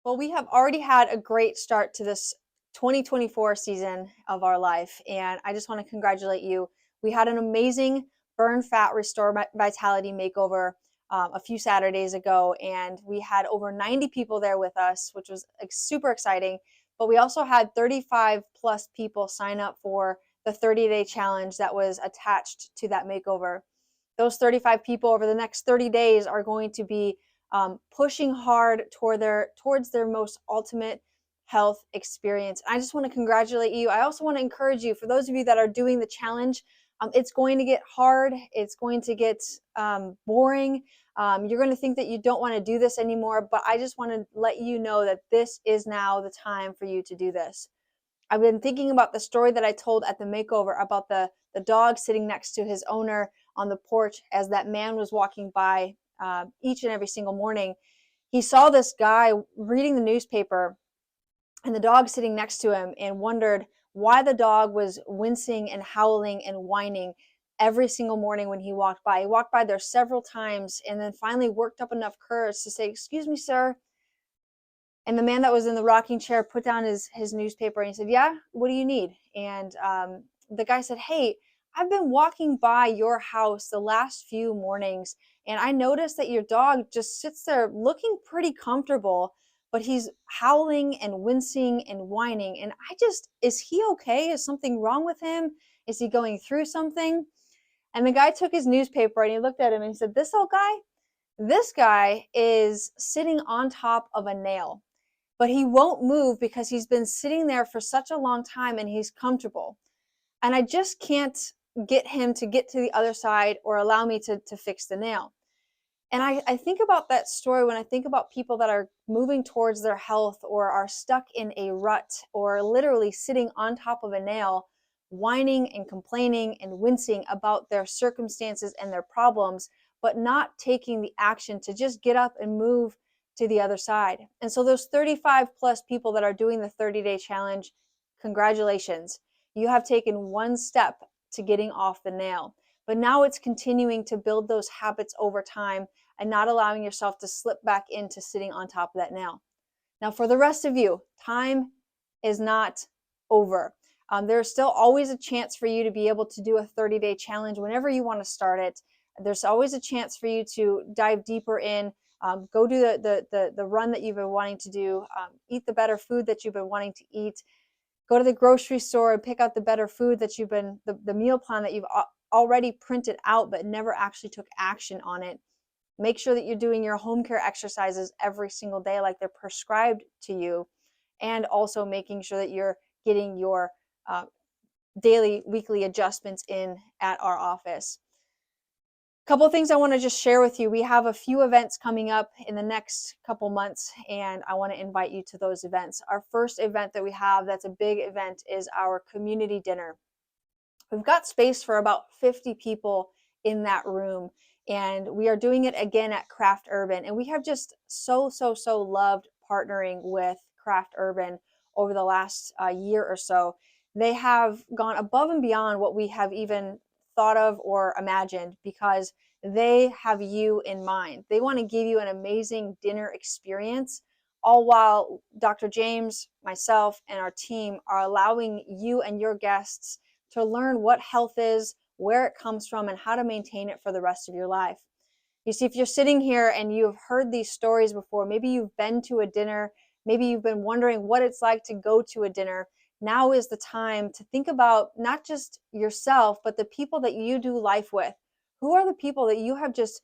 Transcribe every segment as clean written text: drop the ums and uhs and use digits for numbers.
Well, we have already had a great start to this 2024 season of our life, and I just want to congratulate you. We had an amazing Burn Fat Restore Vitality makeover a few Saturdays ago, and we had over 90 people there with us, which was super exciting. But we also had 35 plus people sign up for the 30-day challenge that was attached to that makeover. Those 35 people over the next 30 days are going to be pushing hard towards their most ultimate health experience. I just want to congratulate you. I also want to encourage you, for those of you that are doing the challenge, it's going to get hard. It's going to get boring. You're going to think that you don't want to do this anymore, but I just want to let you know that this is now the time for you to do this. I've been thinking about the story that I told at the makeover about the dog sitting next to his owner on the porch as that man was walking by each and every single morning. He saw this guy reading the newspaper and the dog sitting next to him and wondered why the dog was wincing and howling and whining every single morning when he walked by. He walked by there several times and then finally worked up enough courage to say, "Excuse me, sir." And the man that was in the rocking chair put down his newspaper and he said, "Yeah, what do you need?" And the guy said, "Hey, I've been walking by your house the last few mornings, and I noticed that your dog just sits there looking pretty comfortable, but he's howling and wincing and whining. And is he okay? Is something wrong with him? Is he going through something?" And the guy took his newspaper and he looked at him and he said, this guy is sitting on top of a nail, but he won't move because he's been sitting there for such a long time and he's comfortable. And I just can't get him to get to the other side or allow me to fix the nail." And I think about that story when I think about people that are moving towards their health or are stuck in a rut or literally sitting on top of a nail, whining and complaining and wincing about their circumstances and their problems, but not taking the action to just get up and move to the other side. And so those 35 plus people that are doing the 30-day challenge, congratulations. You have taken one step to getting off the nail. But now it's continuing to build those habits over time and not allowing yourself to slip back into sitting on top of that nail. Now, for the rest of you, time is not over. There's still always a chance for you to be able to do a 30-day challenge whenever you want to start it. There's always a chance for you to dive deeper in, go do the run that you've been wanting to do, eat the better food that you've been wanting to eat, go to the grocery store and pick out the better food that the meal plan that you've already printed out but never actually took action on it. Make sure that you're doing your home care exercises every single day like they're prescribed to you, and also making sure that you're getting your daily, weekly adjustments in at our office. A couple of things I want to just share with you. We have a few events coming up in the next couple months, and I want to invite you to those events. Our first event that we have that's a big event is our community dinner. We've got space for about 50 people in that room, and we are doing it again at Craft Urban. And we have just so loved partnering with Craft Urban over the last year or so. They have gone above and beyond what we have even thought of or imagined because they have you in mind. They want to give you an amazing dinner experience, all while Dr. James, myself, and our team are allowing you and your guests to learn what health is, where it comes from, and how to maintain it for the rest of your life. You see, if you're sitting here and you've heard these stories before, maybe you've been to a dinner, maybe you've been wondering what it's like to go to a dinner, now is the time to think about not just yourself, but the people that you do life with. Who are the people that you have just,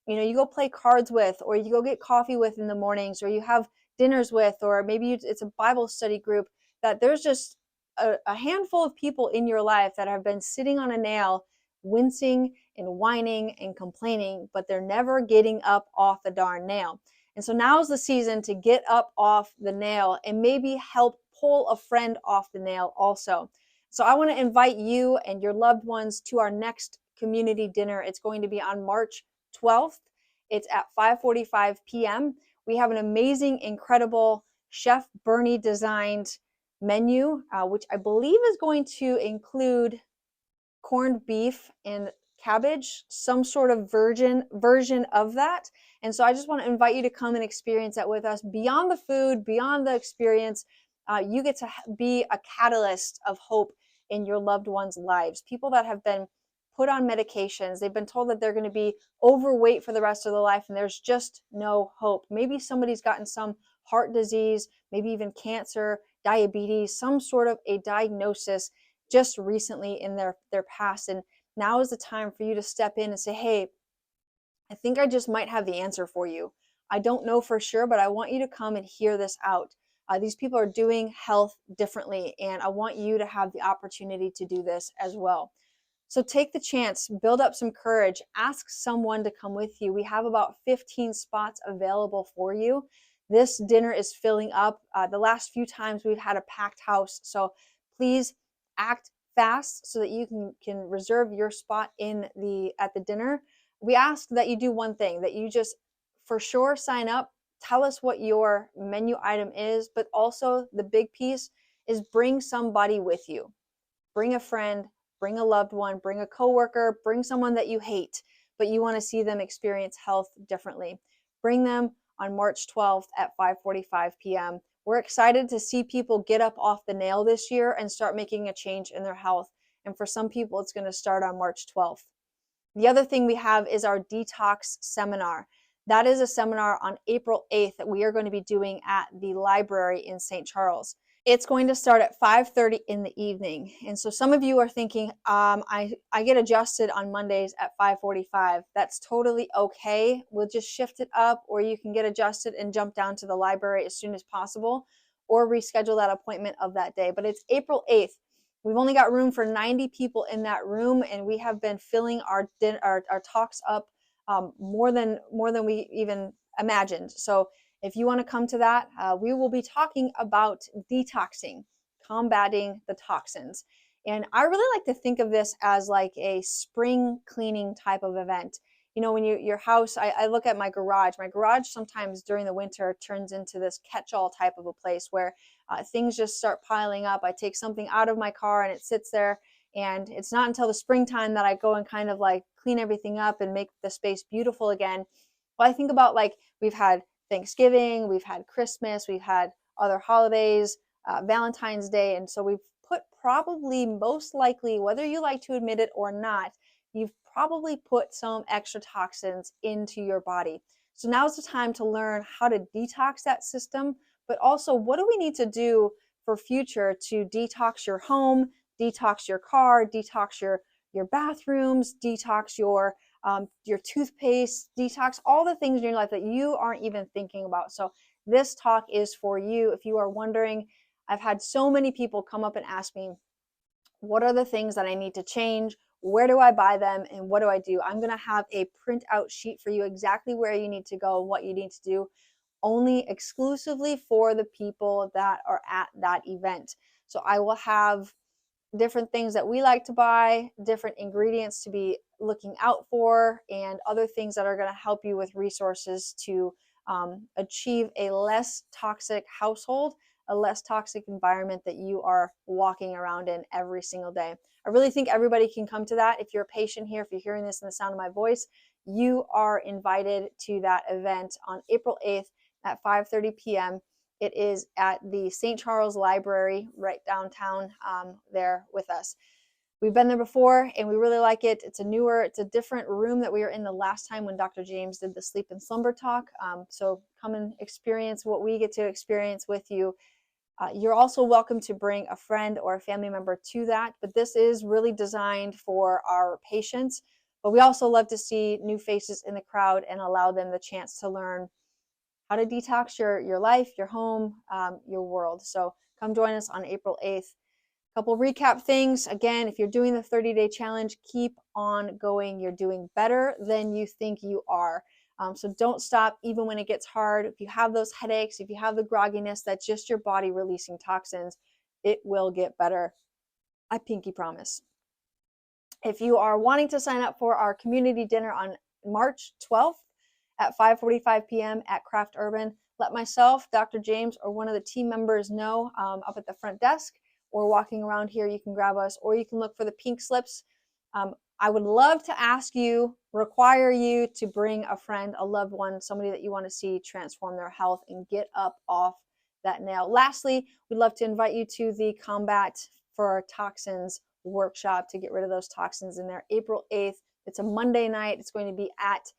you go play cards with, or you go get coffee with in the mornings, or you have dinners with, or maybe it's a Bible study group, that there's just a handful of people in your life that have been sitting on a nail, wincing and whining and complaining, but they're never getting up off the darn nail. And so now is the season to get up off the nail and maybe help pull a friend off the nail also. So I want to invite you and your loved ones to our next community dinner. It's going to be on March 12th. It's at 5:45 p.m. We have an amazing, incredible Chef Bernie designed menu, which I believe is going to include corned beef and cabbage, some sort of version of that. And so I just want to invite you to come and experience that with us. Beyond the food, beyond the experience, you get to be a catalyst of hope in your loved ones' lives. People that have been put on medications, they've been told that they're going to be overweight for the rest of their life, and there's just no hope. Maybe somebody's gotten some heart disease, maybe even cancer, diabetes, some sort of a diagnosis just recently in their past. And now is the time for you to step in and say, hey, I think I just might have the answer for you. I don't know for sure, but I want you to come and hear this out. These people are doing health differently, and I want you to have the opportunity to do this as well. So take the chance, build up some courage, ask someone to come with you. We have about 15 spots available for you. This dinner is filling up. The last few times we've had a packed house, so please act fast so that you can reserve your spot at the dinner. We ask that you do one thing, that you just for sure sign up, tell us what your menu item is, but also the big piece is bring somebody with you. Bring a friend, bring a loved one, bring a coworker, bring someone that you hate, but you want to see them experience health differently. Bring them on March 12th at 5:45 p.m. We're excited to see people get up off the nail this year and start making a change in their health. And for some people, it's going to start on March 12th. The other thing we have is our detox seminar. That is a seminar on April 8th that we are going to be doing at the library in St. Charles. It's going to start at 5:30 in the evening. And so some of you are thinking, I get adjusted on Mondays at 5:45. That's totally okay. We'll just shift it up, or you can get adjusted and jump down to the library as soon as possible, or reschedule that appointment of that day. But it's April 8th. We've only got room for 90 people in that room, and we have been filling our talks up more than we even imagined. So if you want to come to that, we will be talking about detoxing, combating the toxins. And I really like to think of this as like a spring cleaning type of event. You know, when your house, I look at my garage. My garage sometimes during the winter turns into this catch-all type of a place where things just start piling up. I take something out of my car and it sits there. And it's not until the springtime that I go and kind of like clean everything up and make the space beautiful again. Well, I think about like we've had Thanksgiving, we've had Christmas, we've had other holidays, Valentine's Day. And so we've put probably most likely, whether you like to admit it or not, you've probably put some extra toxins into your body. So now's the time to learn how to detox that system, but also what do we need to do for future to detox your home, detox your car, detox your bathrooms, detox your toothpaste, detox all the things in your life that you aren't even thinking about. So this talk is for you. If you are wondering, I've had so many people come up and ask me, what are the things that I need to change? Where do I buy them? And what do I do? I'm going to have a printout sheet for you exactly where you need to go and what you need to do, only exclusively for the people that are at that event. So I will have different things that we like to buy, different ingredients to be looking out for, and other things that are going to help you with resources to achieve a less toxic household, a less toxic environment that you are walking around in every single day. I really think everybody can come to that. If you're a patient here, if you're hearing this in the sound of my voice, you are invited to that event on April 8th at 5:30 p.m. It is at the St. Charles Library right downtown there with us. We've been there before and we really like it. It's a different room that we were in the last time when Dr. James did the sleep and slumber talk. So come and experience what we get to experience with you. You're also welcome to bring a friend or a family member to that, but this is really designed for our patients. But we also love to see new faces in the crowd and allow them the chance to learn how to detox your life, your home, your world. So come join us on April 8th. Couple recap things. Again, if you're doing the 30-day challenge, keep on going. You're doing better than you think you are. So don't stop even when it gets hard. If you have those headaches, if you have the grogginess, that's just your body releasing toxins. It will get better. I pinky promise. If you are wanting to sign up for our community dinner on March 12th at 5:45 p.m. at Craft Urban, let myself, Dr. James, or one of the team members know up at the front desk, or walking around here. You can grab us, or you can look for the pink slips. I would love to require you to bring a friend, a loved one, somebody that you want to see transform their health and get up off that nail. Lastly, we'd love to invite you to the Combat for Toxins workshop to get rid of those toxins in there, April 8th. It's a Monday night. It's going to be at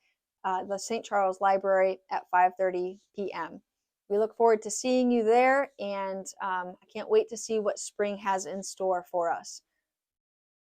the St. Charles Library at 5:30 p.m. We look forward to seeing you there, and I can't wait to see what spring has in store for us.